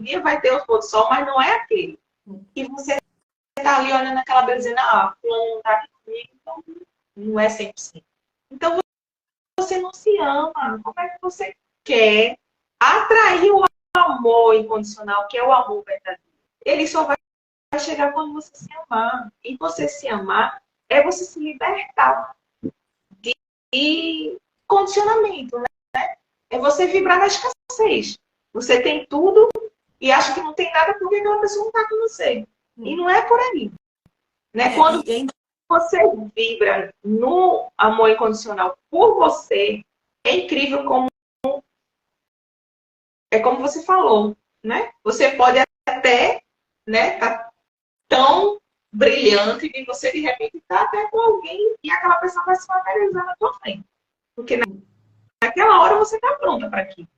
dia vai ter o pôr do sol, mas não é aquele. E você tá ali olhando aquela beleza, fulano não tá aqui comigo, então não é 100%. Então você não se ama. Como é que você quer atrair o amor incondicional, que é o amor verdadeiro? Ele só vai chegar quando você se amar. E você se amar é você se libertar de condicionamento, né? É você vibrar na escassez. Você tem tudo e acha que não tem nada porque aquela pessoa não está com você. E não é por aí. Né? Quando você vibra no amor incondicional por você, é incrível como é como você falou, né? Você pode até, né, tá tão brilhante que você de repente está até com alguém e aquela pessoa vai se materializar na tua frente. Porque naquela hora você está pronta para aquilo.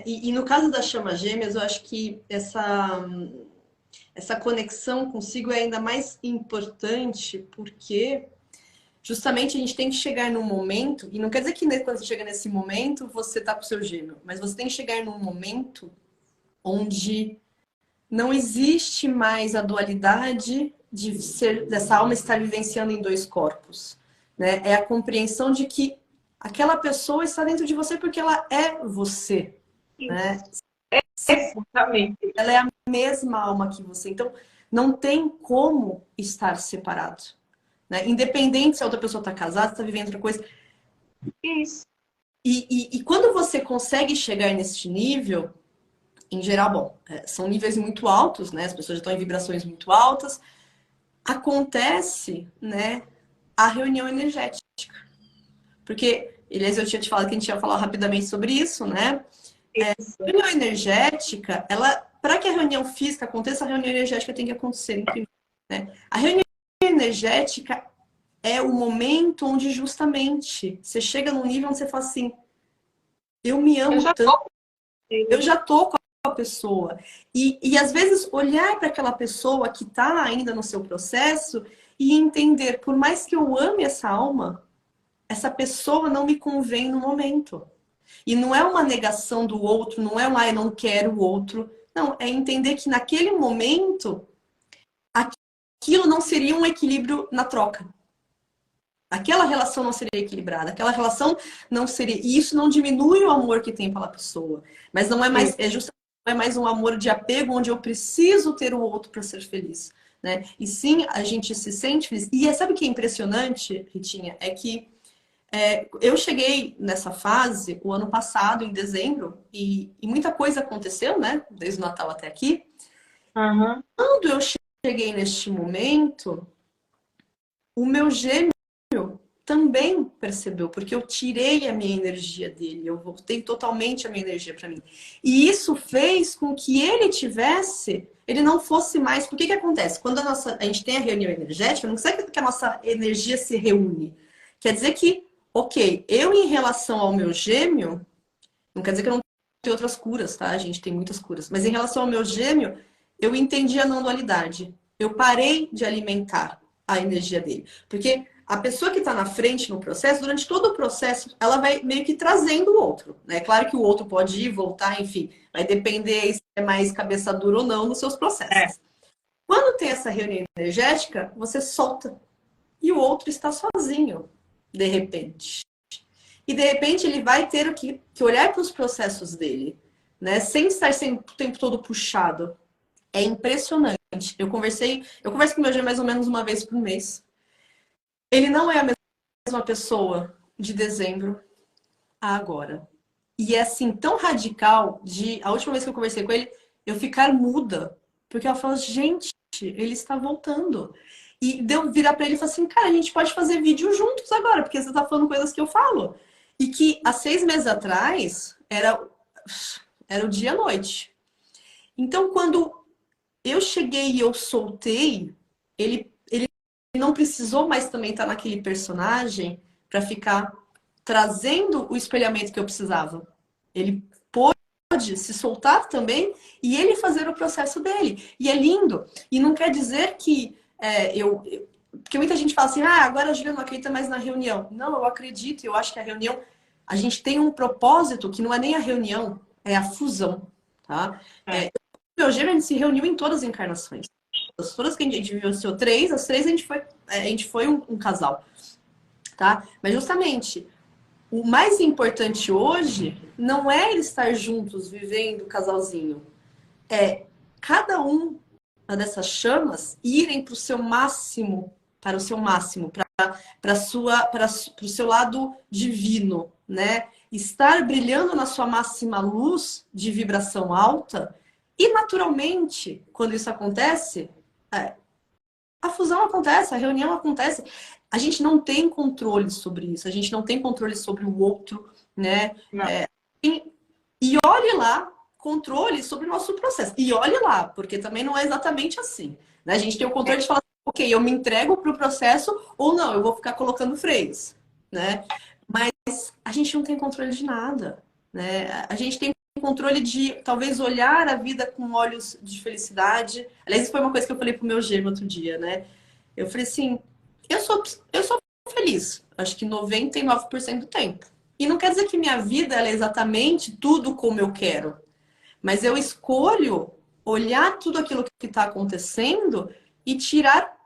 E no caso das chamas gêmeas, eu acho que essa conexão consigo é ainda mais importante porque justamente a gente tem que chegar num momento, e não quer dizer que quando você chega nesse momento você tá com o seu gêmeo, mas você tem que chegar num momento onde não existe mais a dualidade dessa alma estar vivenciando em dois corpos, né? É a compreensão de que aquela pessoa está dentro de você porque ela é você, né? Exatamente. Ela é a mesma alma que você. Então, não tem como estar separado, né? Independente se a outra pessoa está casada, está vivendo outra coisa. Isso. E quando você consegue chegar nesse nível, em geral, bom, são níveis muito altos, né? As pessoas já estão em vibrações muito altas. Acontece, né, a reunião energética. Porque, aliás, eu tinha te falado que a gente ia falar rapidamente sobre isso, né? A reunião energética, para que a reunião física aconteça, a reunião energética tem que acontecer, né? A reunião energética é o momento onde justamente você chega num nível onde você fala assim, eu me amo tanto, eu já tô com a pessoa. E às vezes olhar para aquela pessoa que está ainda no seu processo e entender, por mais que eu ame essa alma, essa pessoa não me convém no momento. E não é uma negação do outro, não é eu não quero o outro. Não, é entender que naquele momento aquilo não seria um equilíbrio na troca. Aquela relação não seria equilibrada, aquela relação não seria. E isso não diminui o amor que tem pela pessoa. Mas não é mais, justamente não é mais um amor de apego onde eu preciso ter o outro para ser feliz. Né? E sim, a gente se sente feliz. E sabe o que é impressionante, Ritinha? É que eu cheguei nessa fase o ano passado, em dezembro, e muita coisa aconteceu, né? Desde o Natal até aqui. Uhum. Quando eu cheguei neste momento, o meu gêmeo também percebeu, porque eu tirei a minha energia dele, eu voltei totalmente a minha energia para mim. E isso fez com que ele não fosse mais. Por que acontece? Quando a gente tem a reunião energética, não sei que a nossa energia se reúne. Quer dizer que, ok, eu em relação ao meu gêmeo, não quer dizer que eu não tenho outras curas, tá? A gente tem muitas curas. Mas em relação ao meu gêmeo, eu entendi a não dualidade. Eu parei de alimentar a energia dele. Porque a pessoa que está na frente no processo, durante todo o processo, ela vai meio que trazendo o outro. Né? Claro que o outro pode ir, voltar, enfim. Vai depender se é mais cabeça dura ou não nos seus processos. Quando tem essa reunião energética, você solta. E o outro está sozinho, de repente. E de repente ele vai ter que olhar para os processos dele, né? Sem estar o tempo todo puxado. É impressionante. Eu converso com meu gêmeo mais ou menos uma vez por mês. Ele não é a mesma pessoa de dezembro a agora. E é assim, tão radical a última vez que eu conversei com ele, eu ficar muda. Porque ela falou, gente, ele está voltando. E deu virar para ele e falar assim, cara, a gente pode fazer vídeo juntos agora, porque você está falando coisas que eu falo. E que há 6 meses atrás era o dia e a noite. Então, quando eu cheguei e eu soltei, ele não precisou mais também estar naquele personagem para ficar trazendo o espelhamento que eu precisava. Ele pôde se soltar também e ele fazer o processo dele. E é lindo. E não quer dizer que porque muita gente fala assim, agora a Julia não acredita mais na reunião. Não, eu acredito. Eu acho que a reunião, a gente tem um propósito que não é nem a reunião, é a fusão. tá? Meu gêmeo, a gente se reuniu em todas as encarnações. Todas que a gente viveu, as três a gente foi um casal, tá? Mas justamente, o mais importante hoje não é eles estar juntos, vivendo casalzinho. É cada um dessas chamas irem para o seu máximo, para o seu lado divino, né? Estar brilhando na sua máxima luz de vibração alta e naturalmente, quando isso acontece, a fusão acontece, a reunião acontece. A gente não tem controle sobre isso, a gente não tem controle sobre o outro, né? E olhe lá, controle sobre o nosso processo. E olhe lá, porque também não é exatamente assim, né? A gente tem o controle de falar, ok, eu me entrego para o processo ou não, eu vou ficar colocando freios, né? Mas a gente não tem controle de nada, né? A gente tem controle de talvez olhar a vida com olhos de felicidade. Aliás, isso foi uma coisa que eu falei pro meu gêmeo outro dia, né? Eu falei assim, eu sou feliz, acho que 99% do tempo. E não quer dizer que minha vida ela é exatamente tudo como eu quero, mas eu escolho olhar tudo aquilo que está acontecendo e tirar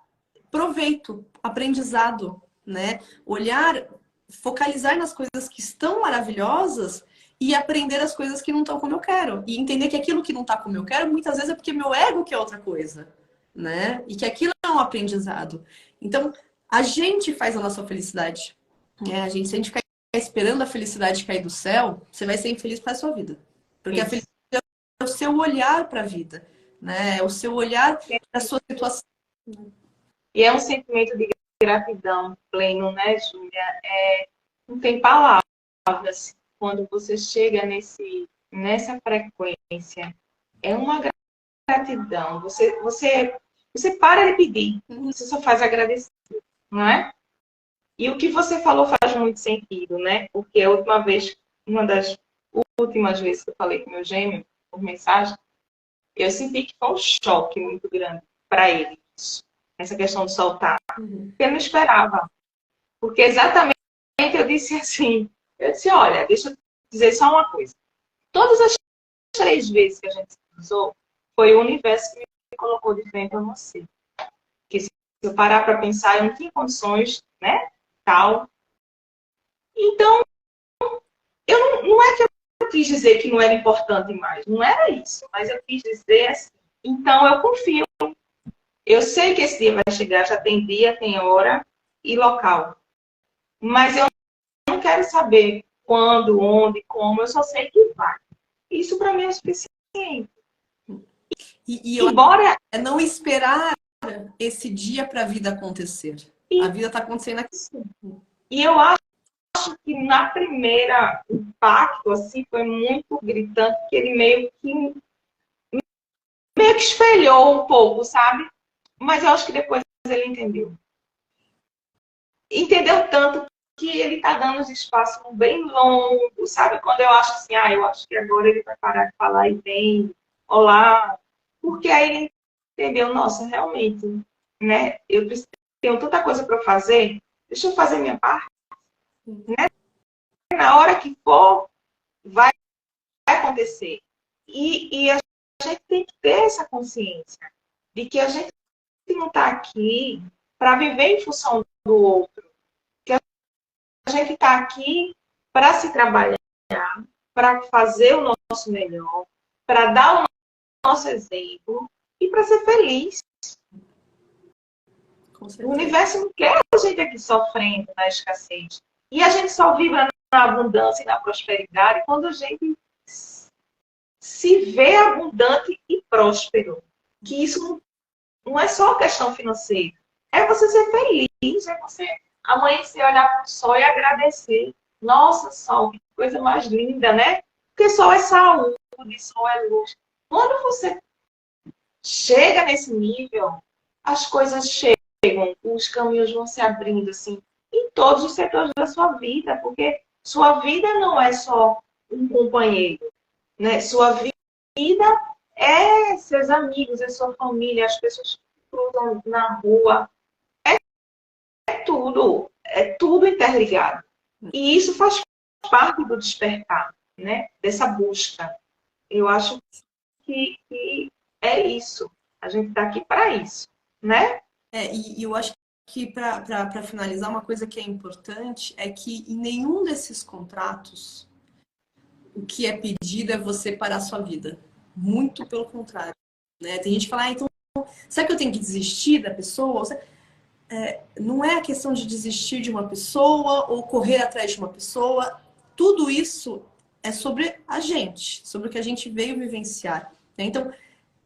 proveito, aprendizado, né? Olhar, focalizar nas coisas que estão maravilhosas e aprender as coisas que não estão como eu quero. E entender que aquilo que não está como eu quero, muitas vezes é porque meu ego quer outra coisa, né? E que aquilo é um aprendizado. Então, a gente faz a nossa felicidade. Né? Se a gente ficar esperando a felicidade cair do céu, você vai ser infeliz para a sua vida. Porque a felicidade é o seu olhar para a vida, né? É o seu olhar para a sua situação. E é um sentimento de gratidão pleno, né, Júlia? Não tem palavras quando você chega nessa frequência. É uma gratidão. Você para de pedir, você só faz agradecer, não é? E o que você falou faz muito sentido, né? Porque uma das últimas vezes que eu falei com meu gêmeo, por mensagem, eu senti que foi um choque muito grande para ele, essa questão de soltar. Porque eu não esperava. Porque exatamente eu disse assim, olha, deixa eu dizer só uma coisa. Todas as 3 vezes que a gente se cruzou, foi o universo que me colocou de frente a você. Que se eu parar para pensar, eu não tinha condições, né? Tal. Então, não é que eu quis dizer que não era importante mais. Não era isso. Mas eu quis dizer assim. Então, eu confio. Eu sei que esse dia vai chegar, já tem dia, tem hora e local. Mas eu não quero saber quando, onde, como. Eu só sei que vai. Isso para mim é suficiente. Embora é não esperar esse dia para a vida acontecer. A vida está acontecendo aqui. E eu acho que na primeira impacto assim foi muito gritante, que ele meio que espelhou um pouco, sabe? Mas eu acho que depois ele entendeu. Entendeu tanto que ele tá dando os espaços bem longos, sabe? Quando eu acho assim, eu acho que agora ele vai parar de falar e vem, olá. Porque aí ele entendeu, nossa, realmente, né? Eu tenho tanta coisa para fazer, deixa eu fazer minha parte, né? Na hora que for, vai acontecer. E a gente tem que ter essa consciência de que a gente não está aqui para viver em função do outro. Que a gente está aqui para se trabalhar, para fazer o nosso melhor, para dar o nosso exemplo e para ser feliz. O universo não quer a gente aqui sofrendo na escassez. E a gente só vibra na abundância e na prosperidade quando a gente se vê abundante e próspero. Que isso não é só questão financeira. É você ser feliz, é você amanhecer, olhar para o sol e agradecer. Nossa, sol, que coisa mais linda, né? Porque sol é saúde, sol é luz. Quando você chega nesse nível, as coisas chegam, os caminhos vão se abrindo, assim, em todos os setores da sua vida, porque sua vida não é só um companheiro, né? Sua vida é seus amigos, é sua família, as pessoas que cruzam na rua. É tudo interligado. E isso faz parte do despertar, né? Dessa busca. Eu acho que é isso. A gente está aqui para isso, né? E eu acho que para finalizar, uma coisa que é importante é que em nenhum desses contratos o que é pedido é você parar a sua vida. Muito pelo contrário. Né? Tem gente que fala, então, será que eu tenho que desistir da pessoa? Não é a questão de desistir de uma pessoa ou correr atrás de uma pessoa. Tudo isso é sobre a gente, sobre o que a gente veio vivenciar. Né? Então,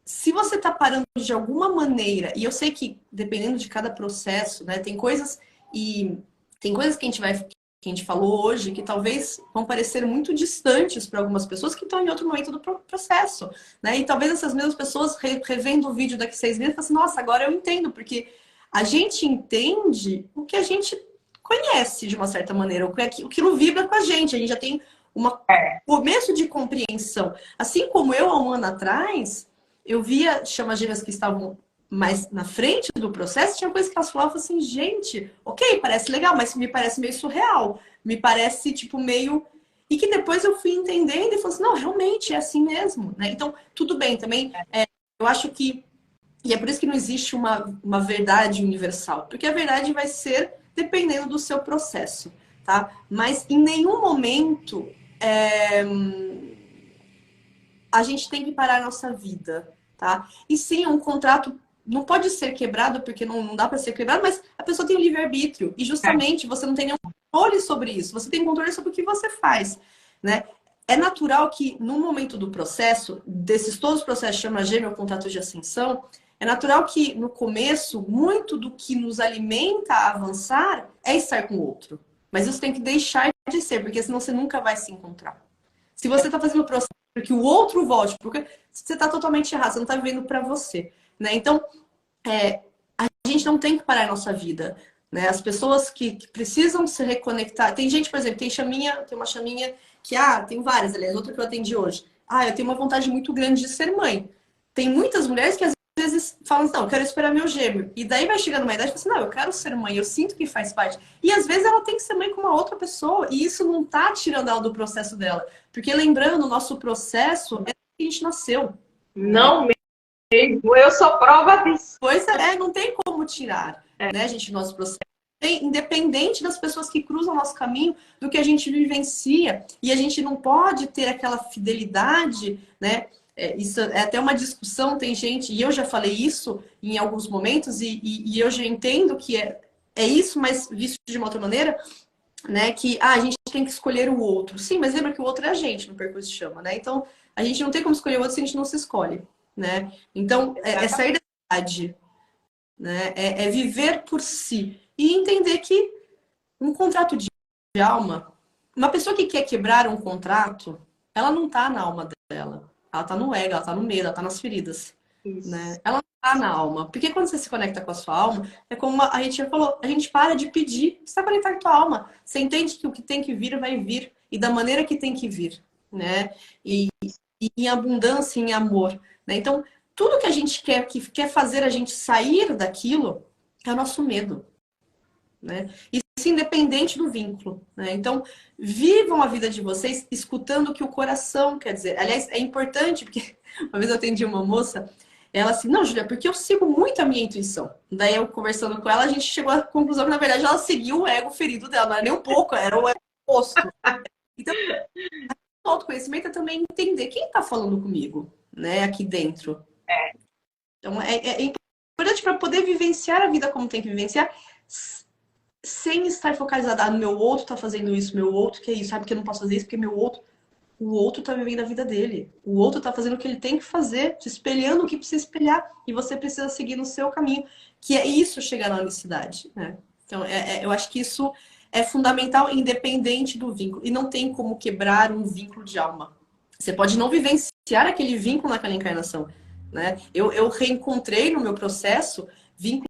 se você está parando de alguma maneira, e eu sei que dependendo de cada processo, né, tem coisas que a gente falou hoje que talvez vão parecer muito distantes para algumas pessoas que estão em outro momento do processo, né? E talvez essas mesmas pessoas revendo o vídeo daqui a 6 meses, falem assim, nossa, agora eu entendo, porque a gente entende o que a gente conhece de uma certa maneira, o que não vibra com a gente já tem um começo de compreensão. Assim como eu, há um ano atrás, eu via chamas gêmeas que estavam mais na frente do processo, tinha coisas que elas falavam assim, gente, ok, parece legal, mas me parece meio surreal, me parece tipo meio... E que depois eu fui entendendo e falei assim, não, realmente é assim mesmo, né? Então, tudo bem, também eu acho que... E é por isso que não existe uma verdade universal, porque a verdade vai ser dependendo do seu processo, tá? Mas em nenhum momento a gente tem que parar a nossa vida, tá? E sim, um contrato não pode ser quebrado, porque não dá para ser quebrado, mas a pessoa tem o livre-arbítrio. E justamente você não tem nenhum controle sobre isso. Você tem controle sobre o que você faz, né? É natural que, no momento do processo, desses todos os processos, chama gêmeo ou contrato de ascensão, é natural que, no começo, muito do que nos alimenta a avançar é estar com o outro. Mas isso tem que deixar de ser, porque senão você nunca vai se encontrar. Se você está fazendo o processo para que o outro volte, porque você está totalmente errado, você não está vivendo para você, né? Então, a gente não tem que parar a nossa vida, né? As pessoas que precisam se reconectar. Tem gente, por exemplo, tem uma chaminha que, tem várias, aliás, outra que eu atendi hoje. Eu tenho uma vontade muito grande de ser mãe. Tem muitas mulheres que às vezes falam, não, eu quero esperar meu gêmeo. E daí vai chegando uma idade e fala assim, não, eu quero ser mãe, eu sinto que faz parte. E às vezes ela tem que ser mãe com uma outra pessoa, e isso não tá tirando ela do processo dela. Porque lembrando, o nosso processo é que a gente nasceu. Não mesmo, eu sou prova disso. Pois não tem como tirar, né, gente, nosso processo. Independente das pessoas que cruzam o nosso caminho, do que a gente vivencia. E a gente não pode ter aquela fidelidade, né? Isso é até uma discussão, tem gente, e eu já falei isso em alguns momentos, e eu já entendo que é isso, mas visto de uma outra maneira, né? Que a gente tem que escolher o outro. Sim, mas lembra que o outro é a gente no percurso de chama, né? Então, a gente não tem como escolher o outro se a gente não se escolhe, né? Então, é sair da idade, né? É viver por si. E entender que um contrato de alma, uma pessoa que quer quebrar um contrato, ela não tá na alma dela. Ela tá no ego, ela tá no medo, ela tá nas feridas. Né? Ela não tá na alma. Porque quando você se conecta com a sua alma, é como a gente já falou, a gente para de pedir, você está conectado com a tua alma. Você entende que o que tem que vir vai vir. E da maneira que tem que vir. Né? E em abundância, em amor. Né? Então, tudo que a gente quer, que quer fazer a gente sair daquilo, é o nosso medo. Né? Isso independente do vínculo. Né? Então, vivam a vida de vocês escutando o que o coração quer dizer. Aliás, é importante, porque uma vez eu atendi uma moça, ela assim, não, Júlia, porque eu sigo muito a minha intuição. Daí eu conversando com ela, a gente chegou à conclusão que, na verdade, ela seguiu o ego ferido dela, não era nem um pouco, era o ego oposto. Então, o autoconhecimento é também entender quem está falando comigo, né, aqui dentro. Então, é importante para poder vivenciar a vida como tem que vivenciar, sem estar focalizada, meu outro tá fazendo isso, meu outro que é isso, sabe que eu não posso fazer isso porque o outro tá vivendo a vida dele. O outro tá fazendo o que ele tem que fazer, se espelhando o que precisa espelhar, e você precisa seguir no seu caminho, que é isso chegar na unicidade, né? Então, eu acho que isso é fundamental, independente do vínculo. E não tem como quebrar um vínculo de alma. Você pode não vivenciar aquele vínculo naquela encarnação, né? Eu reencontrei no meu processo vínculos